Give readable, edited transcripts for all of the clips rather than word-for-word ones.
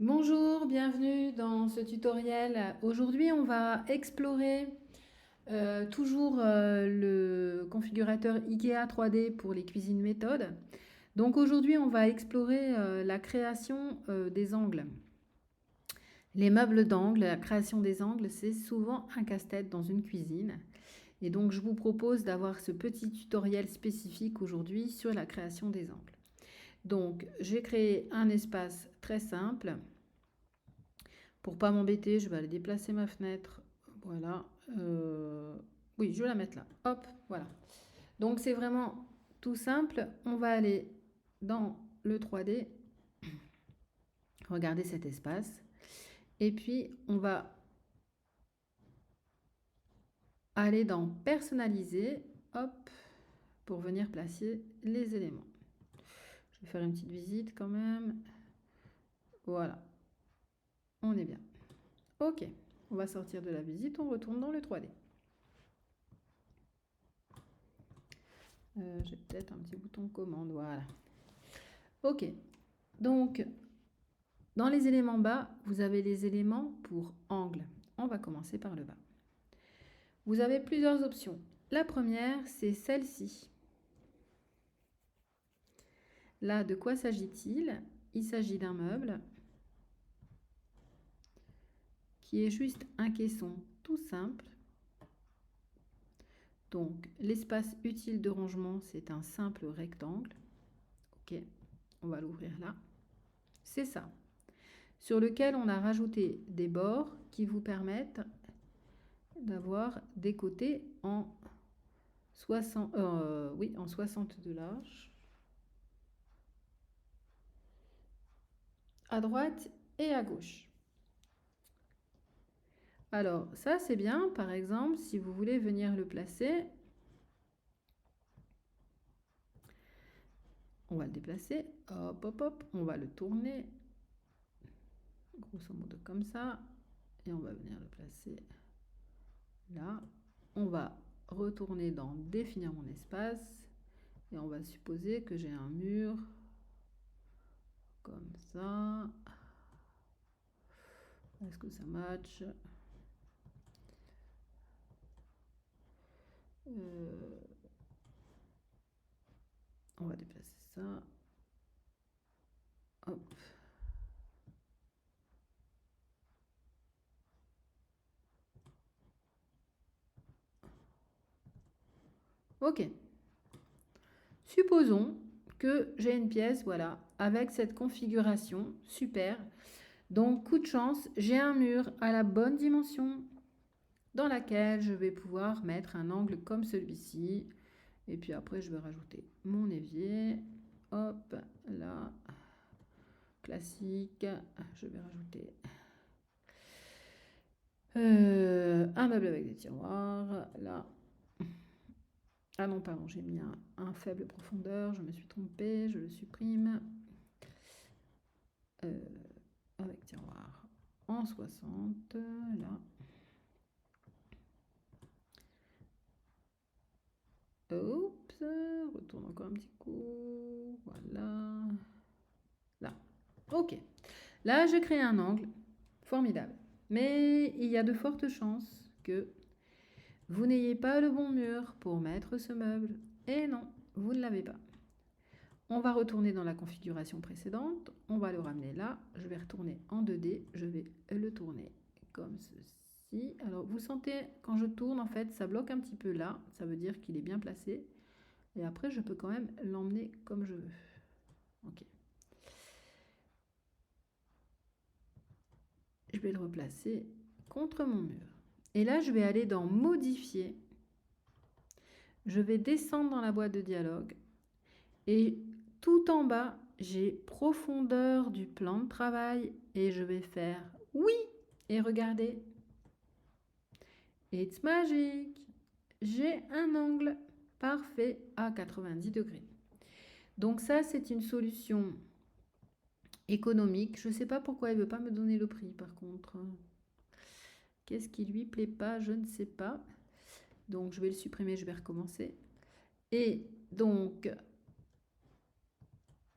Bonjour, bienvenue dans ce tutoriel. Aujourd'hui, on va explorer toujours le configurateur IKEA 3D pour les cuisines méthodes. Donc aujourd'hui, on va explorer la création des angles. Les meubles d'angle, la création des angles, c'est souvent un casse-tête dans une cuisine. Et donc, je vous propose d'avoir ce petit tutoriel spécifique aujourd'hui sur la création des angles. Donc, j'ai créé un espace très simple. Pour pas m'embêter, je vais aller déplacer ma fenêtre. Voilà. Oui, je vais la mettre là. Hop, voilà. Donc c'est vraiment tout simple. On va aller dans le 3D. Regardez cet espace. Et puis, on va aller dans personnaliser. Hop, pour venir placer les éléments. Je vais faire une petite visite quand même. Voilà. On est bien. Ok. On va sortir de la visite. On retourne dans le 3D. J'ai peut-être un petit bouton commande. Voilà. Ok. Donc, dans les éléments bas, vous avez les éléments pour angle. On va commencer par le bas. Vous avez plusieurs options. La première, c'est celle-ci. Là, de quoi s'agit-il? Il s'agit d'un meuble qui est juste un caisson tout simple. Donc, l'espace utile de rangement, c'est un simple rectangle. Ok, on va l'ouvrir là. C'est ça. Sur lequel on a rajouté des bords qui vous permettent d'avoir des côtés en 60, en 60 de large, à droite et à gauche. Alors ça c'est bien, par exemple, si vous voulez venir le placer, on va le déplacer, hop hop hop, on va le tourner, grosso modo comme ça, et on va venir le placer là. On va retourner dans définir mon espace, et on va supposer que j'ai un mur comme ça. Est-ce que ça match? On va déplacer ça. Hop. Ok. Supposons que j'ai une pièce, voilà, avec cette configuration, super. Donc, coup de chance, j'ai un mur à la bonne dimension dans laquelle je vais pouvoir mettre un angle comme celui-ci. Et puis après, je vais rajouter mon évier. Hop, là, classique. Je vais rajouter un meuble avec des tiroirs. Là. Ah non, pardon, j'ai mis un faible profondeur. Je me suis trompée, je le supprime. Avec tiroir en 60, là. Oups, retourne encore un petit coup. Voilà. Là. Ok. Là, je crée un angle. Formidable. Mais il y a de fortes chances que vous n'ayez pas le bon mur pour mettre ce meuble. Et non, vous ne l'avez pas. On va retourner dans la configuration précédente. On va le ramener là. Je vais retourner en 2D. Je vais le tourner comme ceci. Alors, vous sentez, quand je tourne, en fait, ça bloque un petit peu là. Ça veut dire qu'il est bien placé. Et après, je peux quand même l'emmener comme je veux. Ok. Je vais le replacer contre mon mur. Et là, je vais aller dans Modifier. Je vais descendre dans la boîte de dialogue. Et tout en bas, j'ai Profondeur du plan de travail. Et je vais faire Oui. Et regardez. It's magic. J'ai un angle parfait à 90 degrés. Donc ça, c'est une solution économique. Je ne sais pas pourquoi il ne veut pas me donner le prix, par contre. Qu'est-ce qui lui plaît pas? Je ne sais pas. Donc, je vais le supprimer, je vais recommencer. Et donc,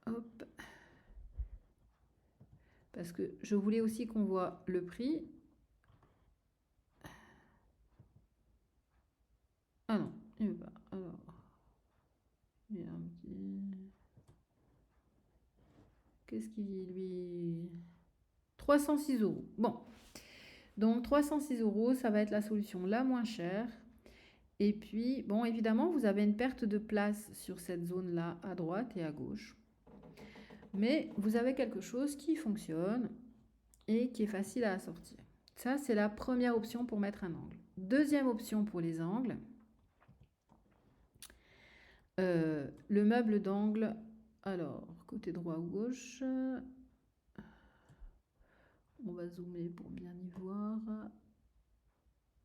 hop, parce que je voulais aussi qu'on voit le prix. Ah non, il veut pas. Alors, il y a un petit... Qu'est-ce qu'il dit, lui? 306 euros. Bon, donc 306 euros, ça va être la solution la moins chère. Et puis, bon, évidemment, vous avez une perte de place sur cette zone-là, à droite et à gauche. Mais vous avez quelque chose qui fonctionne et qui est facile à assortir. Ça, c'est la première option pour mettre un angle. Deuxième option pour les angles, le meuble d'angle. Alors, côté droit ou gauche, on va zoomer pour bien y voir.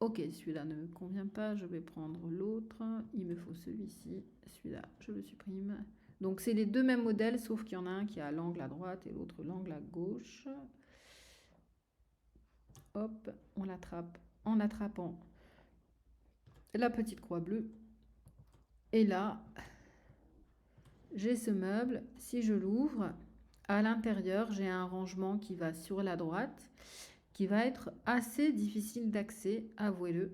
Ok, celui-là ne me convient pas, je vais prendre l'autre. Il me faut celui-ci. Celui-là, je le supprime. Donc, c'est les deux mêmes modèles, sauf qu'il y en a un qui a l'angle à droite et l'autre l'angle à gauche. Hop, on l'attrape en attrapant la petite croix bleue. Et là, j'ai ce meuble. Si je l'ouvre, à l'intérieur, j'ai un rangement qui va sur la droite, qui va être assez difficile d'accès, avouez-le.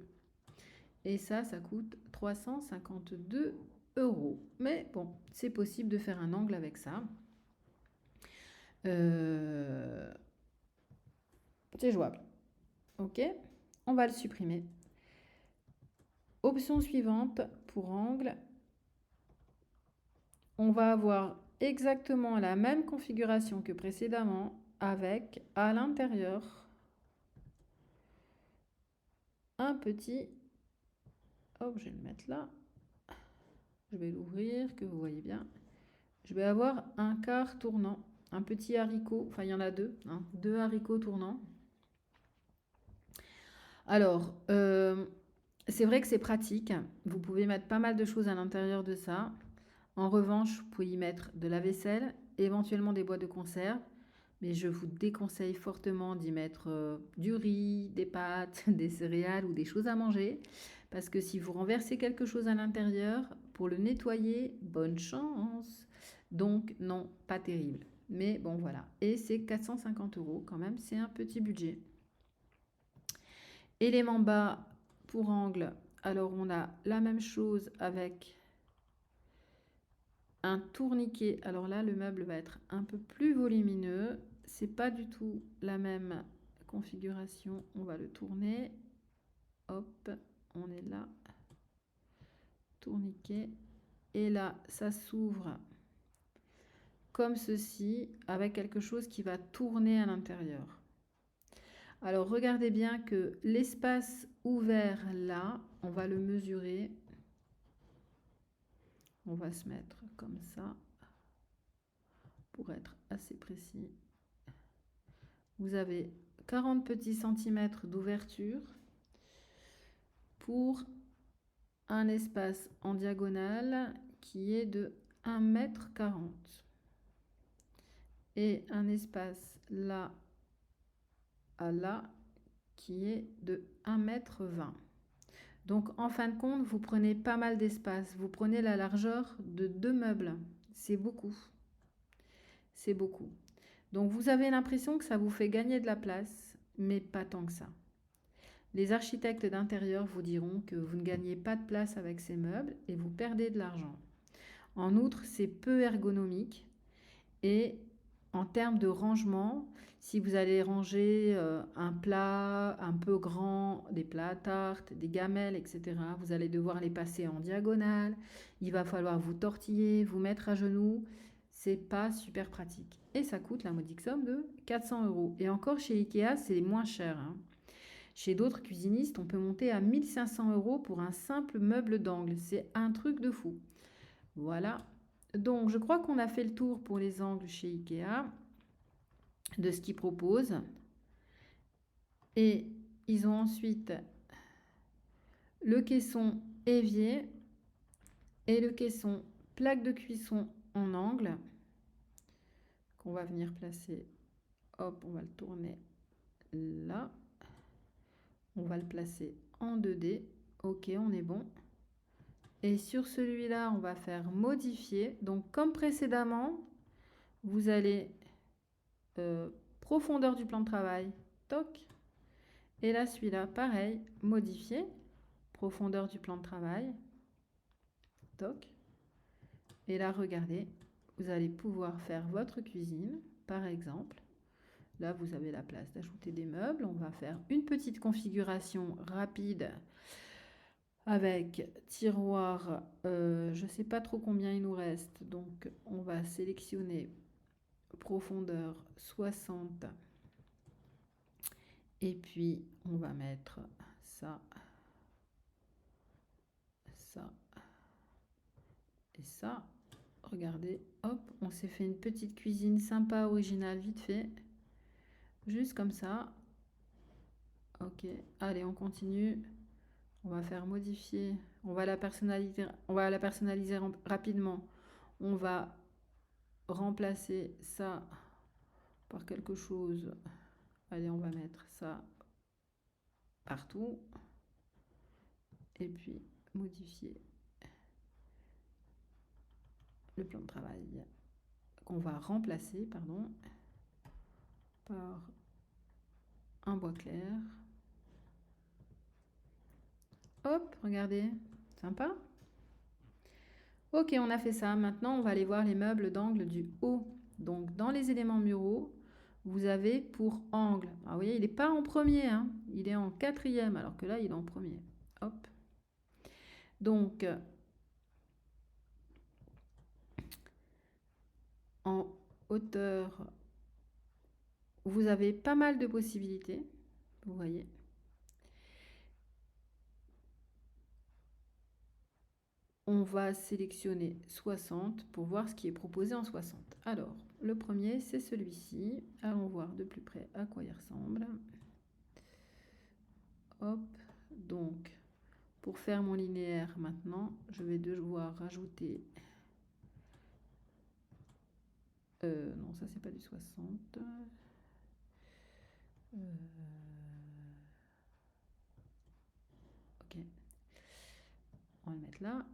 Et ça coûte 352 euros. Mais bon, c'est possible de faire un angle avec ça. C'est jouable. Ok, on va le supprimer. Option suivante pour angle. On va avoir exactement la même configuration que précédemment avec à l'intérieur un petit... Hop, je vais le mettre là. Je vais l'ouvrir, que vous voyez bien. Je vais avoir un quart tournant, un petit haricot. Enfin, il y en a deux, hein, deux haricots tournants. Alors, c'est vrai que c'est pratique. Vous pouvez mettre pas mal de choses à l'intérieur de ça. En revanche, vous pouvez y mettre de la vaisselle, éventuellement des boîtes de conserve. Mais je vous déconseille fortement d'y mettre du riz, des pâtes, des céréales ou des choses à manger. Parce que si vous renversez quelque chose à l'intérieur, pour le nettoyer, bonne chance. Donc non, pas terrible. Mais bon, voilà. Et c'est 450 euros quand même, c'est un petit budget. Élément bas pour angle. Alors on a la même chose avec un tourniquet. Alors là, le meuble va être un peu plus volumineux. C'est pas du tout la même configuration. On va le tourner. Hop, on est là. Tourniquet. Et là, ça s'ouvre comme ceci, avec quelque chose qui va tourner à l'intérieur. Alors, regardez bien que l'espace ouvert là, on va le mesurer. On va se mettre comme ça pour être assez précis. Vous avez 40 petits centimètres d'ouverture pour un espace en diagonale qui est de 1,40 m et un espace là à là qui est de 1,20 m. Donc en fin de compte, vous prenez pas mal d'espace. Vous prenez la largeur de 2 meubles. C'est beaucoup. C'est beaucoup. Donc vous avez l'impression que ça vous fait gagner de la place, mais pas tant que ça. Les architectes d'intérieur vous diront que vous ne gagnez pas de place avec ces meubles et vous perdez de l'argent. En outre, c'est peu ergonomique et en termes de rangement, si vous allez ranger un plat un peu grand, des plats à tarte, des gamelles, etc., vous allez devoir les passer en diagonale. Il va falloir vous tortiller, vous mettre à genoux. C'est pas super pratique. Et ça coûte la modique somme de 400 euros. Et encore chez Ikea, c'est moins cher, hein. Chez d'autres cuisinistes, on peut monter à 1500 euros pour un simple meuble d'angle. C'est un truc de fou. Voilà. Donc, je crois qu'on a fait le tour pour les angles chez Ikea, de ce qu'ils proposent. Et ils ont ensuite le caisson évier et le caisson plaque de cuisson en angle qu'on va venir placer. Hop, on va le tourner là. On va le placer en 2D. Ok, on est bon. Et sur celui-là, on va faire modifier. Donc, comme précédemment, vous allez Profondeur du plan de travail, toc. Et là, celui-là, pareil, modifier. Profondeur du plan de travail, toc. Et là, regardez, vous allez pouvoir faire votre cuisine, par exemple. Là, vous avez la place d'ajouter des meubles. On va faire une petite configuration rapide avec tiroir. Je ne sais pas trop combien il nous reste. Donc, on va sélectionner profondeur 60. Et puis, on va mettre ça, ça et ça. Regardez, hop, on s'est fait une petite cuisine sympa, originale, vite fait. Juste comme ça. Ok, allez, on continue. On va faire modifier. On va la personnaliser rapidement. On va remplacer ça par quelque chose. Allez, on va mettre ça partout. Et puis, modifier le plan de travail qu'on va remplacer, pardon, par un bois clair. Hop, regardez, sympa. Ok, on a fait ça. Maintenant, on va aller voir les meubles d'angle du haut. Donc, dans les éléments muraux, vous avez pour angle. Alors, vous voyez, il n'est pas en premier, hein, il est en 4e, alors que là, il est en premier. Hop. Donc, en hauteur, vous avez pas mal de possibilités. Vous voyez. On va sélectionner 60 pour voir ce qui est proposé en 60. Alors, le premier, c'est celui-ci. Allons voir de plus près à quoi il ressemble. Hop, donc, pour faire mon linéaire maintenant, je vais devoir rajouter... non, ça, c'est pas du 60. Ok. On va le mettre là.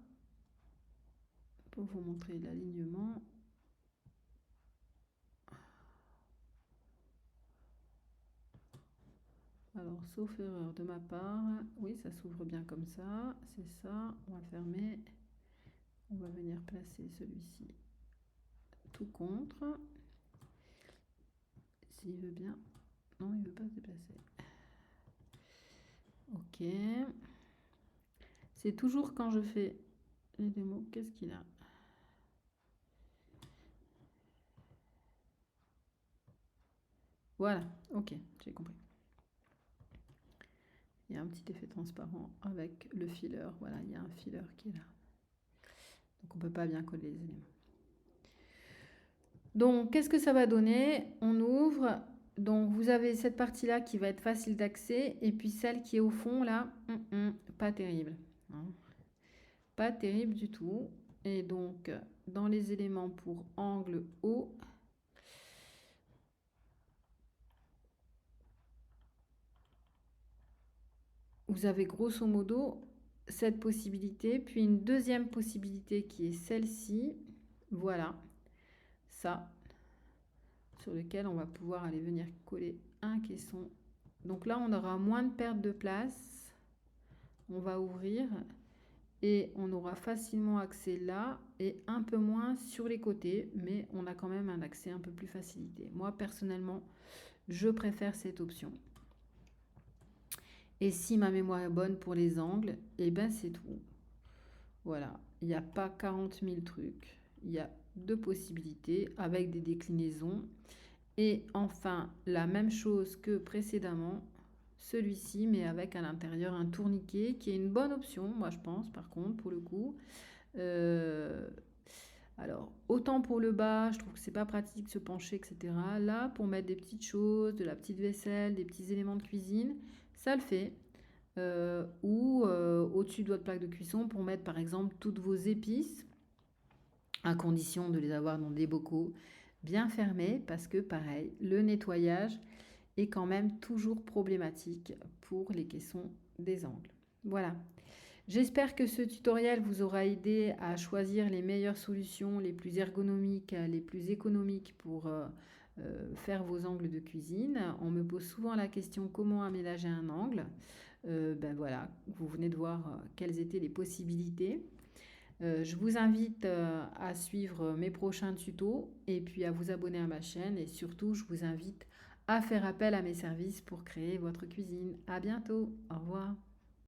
Pour vous montrer l'alignement. Alors, sauf erreur de ma part, oui, ça s'ouvre bien comme ça, c'est ça, on va fermer, on va venir placer celui-ci tout contre, s'il veut bien, non, il veut pas se déplacer. Ok, c'est toujours quand je fais les démos, qu'est-ce qu'il a? Voilà, ok, j'ai compris. Il y a un petit effet transparent avec le filler. Voilà, il y a un filler qui est là. Donc, on ne peut pas bien coller les éléments. Donc, qu'est-ce que ça va donner? On ouvre. Donc, vous avez cette partie-là qui va être facile d'accès. Et puis, celle qui est au fond, là, pas terrible. Hein. Pas terrible du tout. Et donc, dans les éléments pour angle haut, vous avez grosso modo cette possibilité, puis une deuxième possibilité qui est celle-ci. Voilà, ça, sur lequel on va pouvoir aller venir coller un caisson. Donc là, on aura moins de perte de place. On va ouvrir et on aura facilement accès là et un peu moins sur les côtés, mais on a quand même un accès un peu plus facilité. Moi, personnellement, je préfère cette option. Et si ma mémoire est bonne pour les angles, et ben c'est tout. Voilà, il n'y a pas 40 000 trucs. Il y a deux possibilités avec des déclinaisons. Et enfin, la même chose que précédemment, celui-ci, mais avec à l'intérieur un tourniquet, qui est une bonne option, moi je pense, par contre, pour le coup. Alors, autant pour le bas, je trouve que c'est pas pratique de se pencher, etc. Là, pour mettre des petites choses, de la petite vaisselle, des petits éléments de cuisine, ça le fait. Ou au-dessus de votre plaque de cuisson pour mettre par exemple toutes vos épices, à condition de les avoir dans des bocaux bien fermés, parce que pareil, le nettoyage est quand même toujours problématique pour les caissons des angles. Voilà. J'espère que ce tutoriel vous aura aidé à choisir les meilleures solutions, les plus ergonomiques, les plus économiques pour faire vos angles de cuisine. On me pose souvent la question comment aménager un angle. Ben voilà, vous venez de voir quelles étaient les possibilités. Je vous invite à suivre mes prochains tutos et puis à vous abonner à ma chaîne et surtout je vous invite à faire appel à mes services pour créer votre cuisine. À bientôt, au revoir.